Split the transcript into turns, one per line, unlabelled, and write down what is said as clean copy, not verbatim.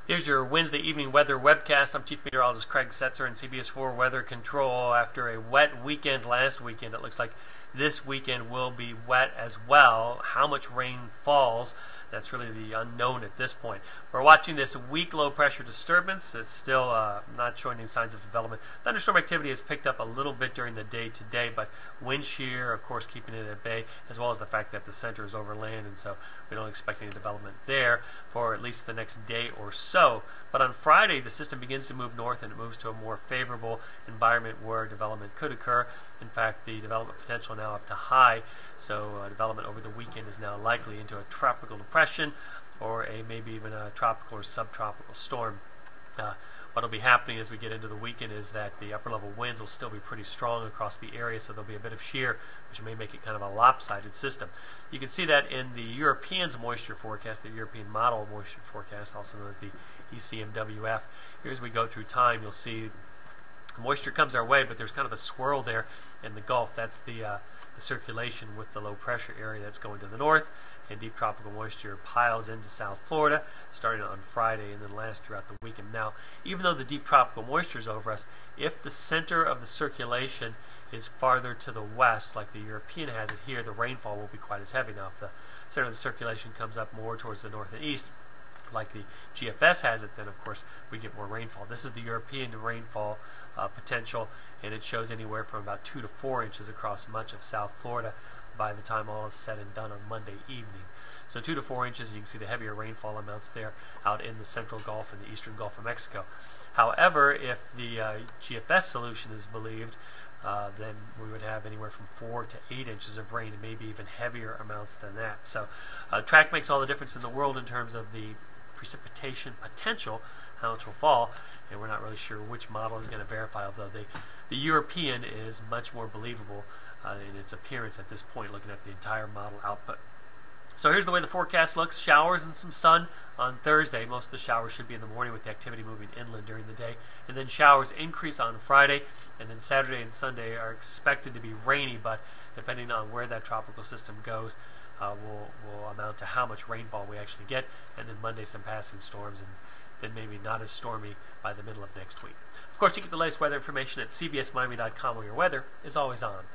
Here's your Wednesday evening weather webcast. I'm Chief Meteorologist Craig Setzer in CBS 4 Weather Control. After a wet weekend last weekend, it looks like this weekend will be wet as well. How much rain falls, that's really the unknown at this point. We're watching this weak low pressure disturbance. It's still not showing any signs of development. Thunderstorm activity has picked up a little bit during the day today, but wind shear, of course, keeping it at bay, as well as the fact that the center is over land, and so we don't expect any development there for at least the next day or so. But on Friday, the system begins to move north, and it moves to a more favorable environment where development could occur. In fact, the development potential now up to high, so development over the weekend is now likely into a tropical depression or maybe even a tropical or subtropical storm. What will be happening as we get into the weekend is that the upper level winds will still be pretty strong across the area, so there'll be a bit of shear, which may make it kind of a lopsided system. You can see that in the European's moisture forecast, the European model moisture forecast, also known as the ECMWF. Here as we go through time, you'll see moisture comes our way, but there's kind of a swirl there in the Gulf. That's the circulation with the low pressure area that's going to the north, and deep tropical moisture piles into South Florida starting on Friday and then lasts throughout the weekend. Now, even though the deep tropical moisture is over us, if the center of the circulation is farther to the west, like the European has it here, the rainfall won't be quite as heavy. Now, if the center of the circulation comes up more towards the north and east, like the GFS has it, then of course we get more rainfall. This is the European rainfall potential, and it shows anywhere from about 2 to 4 inches across much of South Florida by the time all is said and done on Monday evening. So 2 to 4 inches, you can see the heavier rainfall amounts there out in the central Gulf and the eastern Gulf of Mexico. However, if the GFS solution is believed, then we would have anywhere from 4 to 8 inches of rain, and maybe even heavier amounts than that. So track makes all the difference in the world in terms of the precipitation potential, how much will fall, and we're not really sure which model is going to verify, although the European is much more believable in its appearance at this point, looking at the entire model output. So here's the way the forecast looks. Showers and some sun on Thursday. Most of the showers should be in the morning with the activity moving inland during the day. And then showers increase on Friday, and then Saturday and Sunday are expected to be rainy, but depending on where that tropical system goes, will amount to how much rainfall we actually get. And then Monday some passing storms, and then maybe not as stormy by the middle of next week. Of course, you get the latest weather information at cbsmiami.com, where your weather is always on.